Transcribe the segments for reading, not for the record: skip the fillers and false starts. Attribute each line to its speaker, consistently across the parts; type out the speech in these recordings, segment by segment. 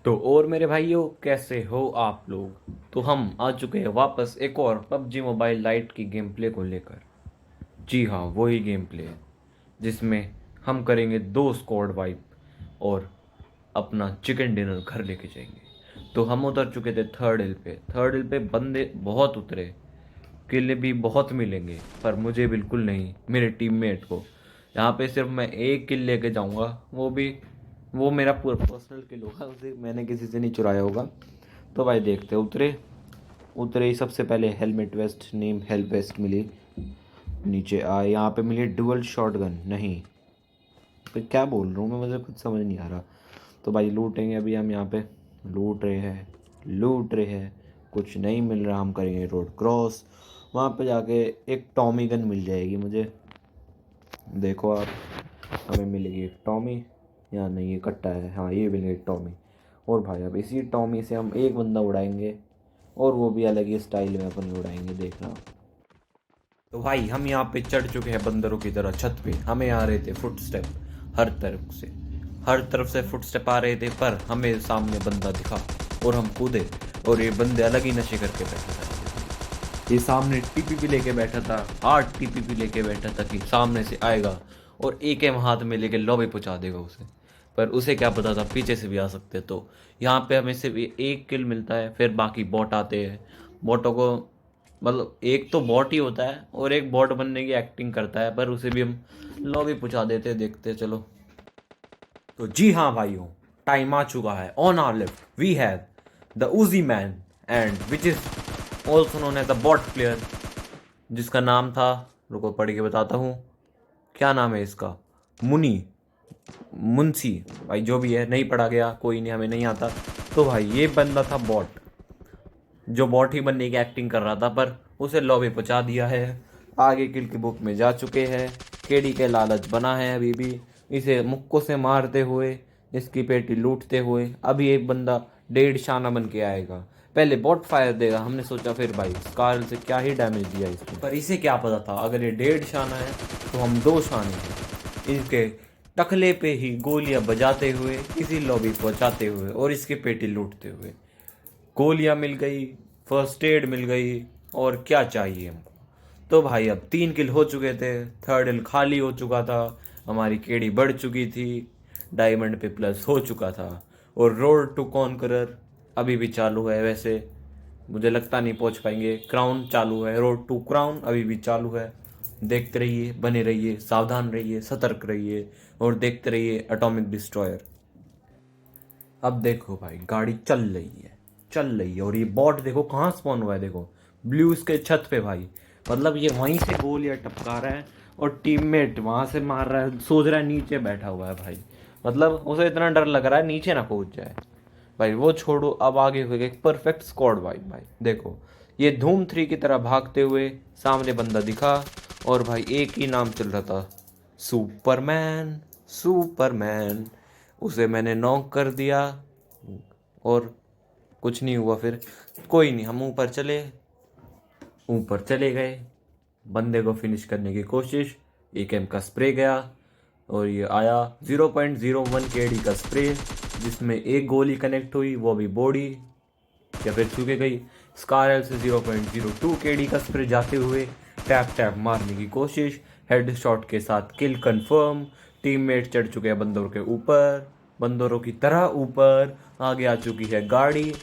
Speaker 1: तो और मेरे भाइयों, कैसे हो आप लोग। तो हम आ चुके हैं वापस एक और पबजी मोबाइल लाइट की गेम प्ले को लेकर। जी हाँ, वही गेम प्ले है जिसमें हम करेंगे 2 स्क्वाड वाइप और अपना चिकन डिनर घर लेके जाएंगे। तो हम उतर चुके थे थर्ड हिल पे बंदे बहुत उतरे। किले भी बहुत मिलेंगे पर मुझे बिल्कुल नहीं, मेरे टीममेट को। यहाँ पे सिर्फ मैं एक किल लेके जाऊँगा, वो मेरा पूरा पर्सनल किल होगा, उसे मैंने किसी से नहीं चुराया होगा। तो भाई देखते उतरे उतरे ही सबसे पहले हेलमेट वेस्ट, नेम हेल्प वेस्ट मिली। नीचे आए, यहाँ पे मिली डुअल शॉटगन। नहीं, तो क्या बोल रहा हूँ मैं, मुझे कुछ समझ नहीं आ रहा। तो भाई लूटेंगे अभी हम यहाँ पे। लूट रहे हैं। कुछ नहीं मिल रहा, हम करेंगे रोड क्रॉस। वहाँ पे जाके एक टॉमी गन मिल जाएगी मुझे। देखो आप, हमें मिलेगी एक टॉमी। या नहीं, ये कट्टा है। हाँ, ये मिलेगी एक टॉमी। और भाई अब इसी टॉमी से हम एक बंदा उड़ाएंगे, और वो भी अलग ही स्टाइल में अपन उड़ाएंगे, देखना। तो भाई हम यहाँ पे चढ़ चुके हैं बंदरों की तरह छत पे। हमें आ रहे थे फुटस्टेप हर तरफ से फुटस्टेप आ रहे थे, पर हमें सामने बंदा दिखा और हम कूदे। और ये बंदे अलग ही नशे करके बैठे थे। ये सामने टीपीपी लेके बैठा था, 8 टीपीपी लेके बैठा था कि सामने से आएगा और एक एम हाथ में लेके लॉबी पहुंचा देगा उसे। पर उसे क्या पता था पीछे से भी आ सकते। तो यहाँ पे हमें सिर्फ एक किल मिलता है, फिर बाकी बॉट आते हैं। बॉटों को, मतलब एक तो बॉट ही होता है और एक बॉट बनने की एक्टिंग करता है, पर उसे भी हम लॉबी पहुंचा देते हैं। देखते हैं, चलो। तो जी हाँ भाइयों, टाइम आ चुका है। On our left we have the Uzi man, and which is also known as the bot player, जिसका नाम था, रुको पढ़ के बताता हूँ। क्या नाम है इसका? मुनी, मुंशी। भाई जो भी है, नहीं पढ़ा गया, कोई नहीं, हमें नहीं आता। तो भाई ये बंदा था बॉट, जो बॉट ही बनने की एक्टिंग कर रहा था, पर उसे लॉबी पहुंचा दिया है। आगे किल की बुक में जा चुके हैं। केडी के लालच बना है अभी भी, इसे मुक्कों से मारते हुए, इसकी पेटी लूटते हुए। अभी एक बंदा 1.5 शाना बन के आएगा, पहले बॉट फायर देगा। हमने सोचा फिर भाई स्कारल से क्या ही डैमेज दिया इसको, पर इसे क्या पता था अगर ये 1.5 शाना है तो हम 2 शाने हैं। इसके टकले पे ही गोलियां बजाते हुए, इसी लॉबी पहुंचाते हुए और इसके पेटी लूटते हुए। गोलियां मिल गई, फर्स्ट एड मिल गई, और क्या चाहिए हमको। तो भाई अब 3 किल हो चुके थे, थर्ड हिल खाली हो चुका था, हमारी केड़ी बढ़ चुकी थी, डायमंड पे प्लस हो चुका था, और रोड टू कॉन्करर अभी भी चालू है। वैसे मुझे लगता नहीं पहुंच पाएंगे। क्राउन चालू है, रोड टू क्राउन अभी भी चालू है। देखते रहिए, बने रहिए, सावधान रहिए, सतर्क रहिए, और देखते रहिए एटॉमिक डिस्ट्रॉयर। अब देखो भाई, गाड़ी चल रही है और ये बॉट देखो कहाँ स्पॉन हुआ है। देखो ब्लू इसके छत पे भाई, मतलब ये वहीं से गोलियां टपका रहा है, और टीममेट वहां से मार रहा है, सोच रहा है नीचे बैठा हुआ है भाई। मतलब उसे इतना डर लग रहा है नीचे ना कूद जाए। भाई वो छोड़ो, अब आगे हो गया परफेक्ट स्क्वाड भाई। भाई देखो, ये धूम 3 की तरह भागते हुए सामने बंदा दिखा, और भाई एक ही नाम चल रहा था, सुपरमैन। सुपरमैन, उसे मैंने नॉक कर दिया, और कुछ नहीं हुआ। फिर कोई नहीं, हम ऊपर चले गए, बंदे को फिनिश करने की कोशिश। एक एम का स्प्रे गया, और ये आया 0.01 केडी का स्प्रे, जिसमें एक गोली कनेक्ट हुई, वो भी बॉडी या फिर छू के गई। स्कारल से 0.02 केडी का स्प्रे जाते हुए टैप टैप मारने की कोशिश, हेड शॉट के साथ किल कंफर्म। टीममेट चढ़ चुके हैं बंदरों के ऊपर, बंदरों की तरह ऊपर। आगे आ चुकी है गाड़ी,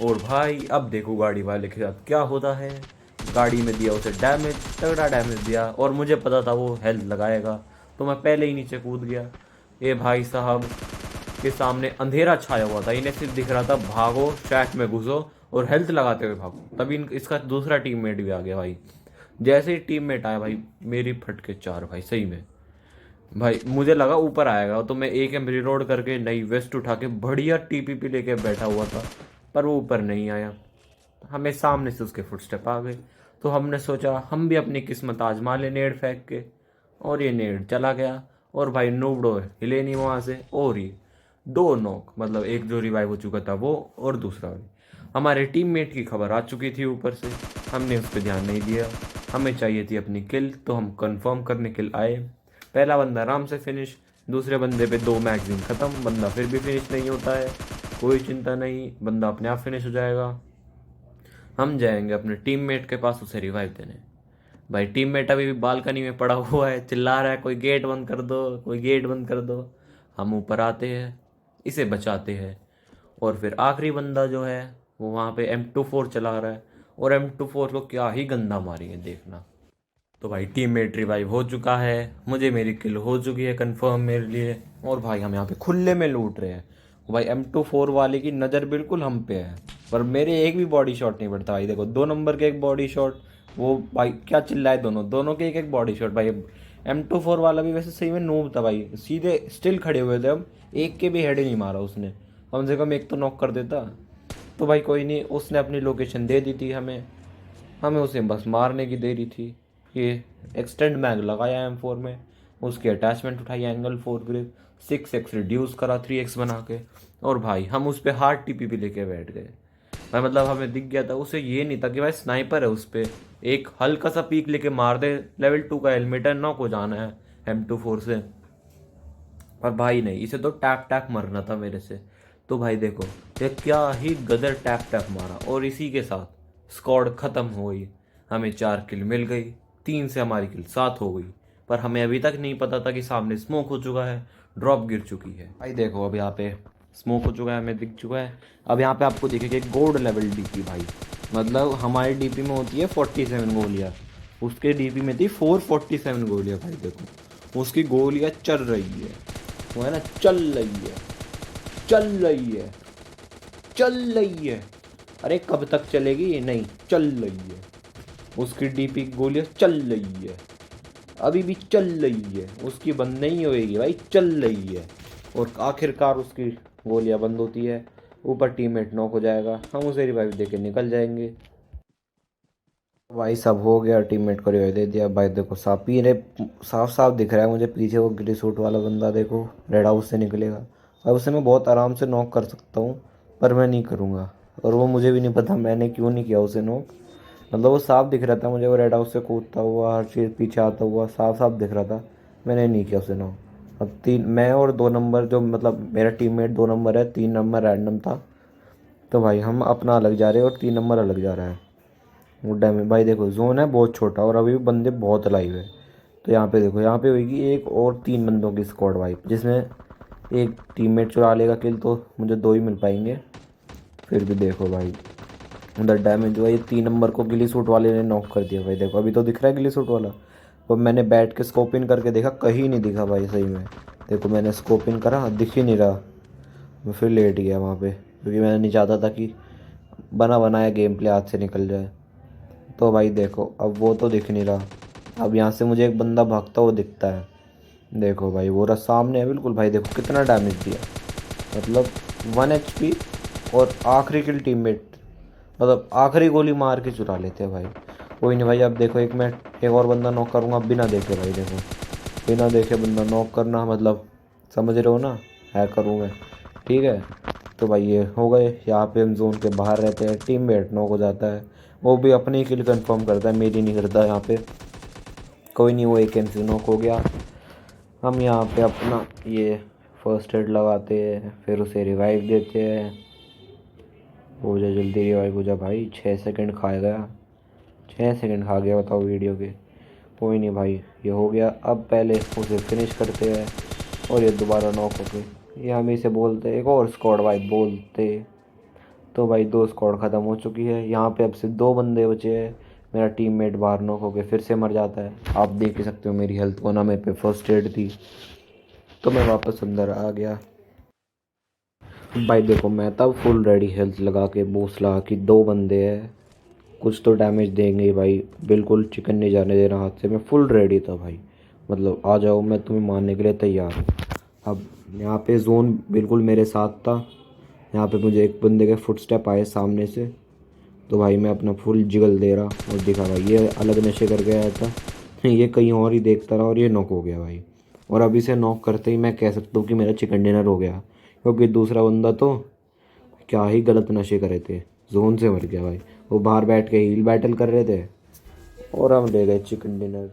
Speaker 1: और भाई अब देखो गाड़ी वाले के साथ क्या होता है। गाड़ी में दिया उसे डैमेज, तगड़ा डैमेज दिया, और मुझे पता था वो हेल्थ लगाएगा, तो मैं पहले ही नीचे कूद गया। ये भाई साहब के सामने अंधेरा छाया हुआ था, इन्हें सिर्फ दिख रहा था भागो, शैक में घुसो और हेल्थ लगाते हुए भागो। तभी इसका दूसरा टीममेट भी आ गया भाई। जैसे ही टीममेट आया भाई, मेरी फटके 4 भाई, सही में। भाई मुझे लगा ऊपर आएगा, तो मैं एक एम रिलोड करके नई वेस्ट उठा के बढ़िया टीपीपी लेके बैठा हुआ था, पर वो ऊपर नहीं आया। हमें सामने से उसके फुटस्टेप आ गए, तो हमने सोचा हम भी अपनी किस्मत आजमा लें नेड फेंक के, और ये नेड चला गया। और भाई नूबड़ो हिले नहीं वहाँ से, और ही 2 नॉक, मतलब एक जो रिवाइव हो चुका था वो, और दूसरा भी। हमारे टीममेट की खबर आ चुकी थी ऊपर से, हमने उस पर ध्यान नहीं दिया। हमें चाहिए थी अपनी किल, तो हम कंफर्म करने के लिए आए। पहला बंदा आराम से फिनिश, दूसरे बंदे पे 2 मैगजीन ख़त्म, बंदा फिर भी फिनिश नहीं होता है। कोई चिंता नहीं, बंदा अपने आप फिनिश हो जाएगा। हम जाएंगे अपने टीममेट के पास उसे रिवाइव देने। भाई टीममेट अभी भी बालकनी में पड़ा हुआ है, चिल्ला रहा है कोई गेट बंद कर दो, कोई गेट बंद कर दो। हम ऊपर आते हैं, इसे बचाते हैं, और फिर आखिरी बंदा जो है वो वहाँ पे M24 चला रहा है, और M24 को क्या ही गंदा मारेंगे देखना। तो भाई टीममेट रिवाइव हो चुका है, मुझे मेरी किल हो चुकी है कंफर्म मेरे लिए, और भाई हम यहाँ पे खुले में लूट रहे हैं। भाई M24 वाले की नज़र बिल्कुल हम पे है, पर मेरे एक भी बॉडी शॉट नहीं पड़ता भाई। देखो 2 नंबर के एक बॉडी शॉट, वो भाई क्या चिल्लाए, दोनों दोनों के एक एक बॉडी शॉट। भाई M24 वाला भी वैसे सही में नूब था भाई, सीधे स्टिल खड़े हुए थे हम, एक के भी हेड ही नहीं मारा उसने, कम से कम एक तो नॉक कर देता। तो भाई कोई नहीं, उसने अपनी लोकेशन दे दी थी हमें, हमें उसे बस मारने की देरी थी। ये एक्सटेंड मैग लगाया M4 में, उसकी अटैचमेंट उठाई एंगल 4 ग्रिप, 6x रिड्यूस करा 3x बना के, और भाई हम उस पर हार्ड TPP लेके बैठ गए। भाई मतलब हमें दिख गया था, उसे ये नहीं था कि भाई स्नाइपर है उस पर, एक हल्का सा पीक लेके मार दे, लेवल 2 का हेलमेट है, नॉक हो जाना है M24 से। और भाई नहीं, इसे तो टैप टैप मरना था मेरे से। तो भाई देखो ये क्या ही गदर टैप टैप मारा, और इसी के साथ स्क्वाड ख़त्म हो गई। हमें 4 किल मिल गई, 3 से हमारी किल 7 हो गई। पर हमें अभी तक नहीं पता था कि सामने स्मोक हो चुका है, ड्रॉप गिर चुकी है। भाई देखो अब यहाँ पे स्मोक हो चुका है, हमें दिख चुका है। अब यहाँ पे आपको दिखेगा गोल्ड लेवल DP भाई, मतलब हमारी DP में होती है 47 गोलियाँ, उसके DP में थी 447 गोलियाँ। भाई देखो उसकी गोलियाँ चल रही है, वो है ना, चल रही है, चल रही है, चल रही है। अरे कब तक चलेगी, नहीं चल रही है। उसकी DP की गोलियाँ चल रही है, अभी भी चल रही है, उसकी बंद नहीं होएगी भाई, चल रही है। और आखिरकार उसकी गोलियाँ बंद होती है, ऊपर टीममेट नॉक हो जाएगा, हम उसे रिवाइव दे के निकल जाएंगे। भाई सब हो गया, टीममेट को रिवाइव दे दिया। भाई देखो साफ पीने, साफ साफ दिख रहा है मुझे पीछे वो ग्रे सूट वाला बंदा, देखो रेड हाउस से निकलेगा। अब उसे मैं बहुत आराम से नॉक कर सकता हूँ, पर मैं नहीं करूँगा, और वो मुझे भी नहीं पता मैंने क्यों नहीं किया उसे नॉक। मतलब वो साफ दिख रहा था मुझे, वो रेड हाउस से कूदता हुआ, हर चीज़ पीछे आता हुआ साफ साफ दिख रहा था, मैंने नहीं किया उसे नॉक। अब 3 मैं और 2 नंबर, जो मतलब मेरा टीममेट 2 नंबर है, 3 नंबर रैंडम था। तो भाई हम अपना अलग जा रहे हैं और 3 नंबर अलग जा रहा है। वो डैमेज भाई देखो जोन है बहुत छोटा, और अभी भी बंदे बहुत लाइव है। तो यहाँ पे देखो, यहाँ पे होगी एक और 3 बंदों की स्क्वाड वाइप, जिसमें एक टीममेट चुरा लेगा किल, तो मुझे 2 ही मिल पाएंगे। फिर भी देखो भाई उधर डैमेज हुआ, ये 3 नंबर को गिली सूट वाले ने नॉक कर दिया। भाई देखो अभी तो दिख रहा है गिली सूट वाला, तो मैंने बैठ के स्कोप इन करके देखा, कहीं नहीं दिखा भाई सही में। देखो मैंने स्कोप इन करा, दिख ही नहीं रहा। मैं फिर लेट गया वहाँ पे, क्योंकि मैंने नहीं चाहता था कि बना बनाया गेम प्ले हाथ से निकल जाए। तो भाई देखो अब वो तो दिख नहीं रहा, अब यहाँ से मुझे एक बंदा भागता हुआ दिखता है। देखो भाई वो रहा सामने है बिल्कुल। भाई देखो कितना डैमेज दिया, मतलब 1 HP, और आखिरी किल टीममेट, मतलब आखिरी गोली मार के चुरा लेते हैं भाई। कोई नहीं भाई, अब देखो एक और बंदा नॉक करूँगा बिना देखे। भाई देखो बिना देखे बंदा नॉक करना, मतलब समझ रहे हो ना, है करूँगा ठीक है। तो भाई ये हो गए, यहाँ पे हम जोन के बाहर रहते हैं, टीममेट नॉक हो जाता है, वो भी अपनी किल कंफर्म करता है, मेरी नहीं करता यहाँ पे। कोई नहीं, वो एक MC नॉक हो गया। हम यहाँ पे अपना ये फर्स्ट एड लगाते हैं, फिर उसे रिवाइव देते हैं। हो जा जल्दी रिवाइव हो जा भाई, 6 सेकंड खा गया, 6 सेकंड खा गया, बताओ वीडियो के। कोई नहीं भाई ये हो गया, अब पहले उसे फिनिश करते हैं, और ये दोबारा नॉक हो गए। ये हम इसे बोलते एक और स्क्वाड वाइप बोलते। तो भाई 2 स्क्वाड ख़त्म हो चुकी है, यहाँ पे अब से 2 बंदे बचे हैं। मेरा टीममेट बाहर नॉक होकर फिर से मर जाता है, आप देख ही सकते हो मेरी हेल्थ को ना, मेरे पे फर्स्ट एड थी। तो मैं वापस अंदर आ गया। भाई देखो मैं तब फुल रेडी हेल्थ लगा के बूस्ट लगा कि 2 बंदे हैं, कुछ तो डैमेज देंगे भाई, बिल्कुल चिकन नहीं जाने दे रहा हाथ से। मैं फुल रेडी था भाई, मतलब आ जाओ मैं तुम्हें मारने के लिए तैयार हूँ। अब यहाँ पे जोन बिल्कुल मेरे साथ था, यहाँ पे मुझे एक बंदे के फुटस्टेप आए सामने से। तो भाई मैं अपना फुल जिगल दे रहा, और दिखा भाई ये अलग नशे करके आया था, ये कहीं और ही देखता रहा, और ये नॉक हो गया भाई। और अभी से नॉक करते ही मैं कह सकता हूँ कि मेरा चिकन डिनर हो गया, क्योंकि दूसरा बंदा तो क्या ही गलत नशे करे थे, जोन से मर गया भाई। वो बाहर बैठ के हील बैटल कर रहे थे, और हम ले गए चिकन डिनर।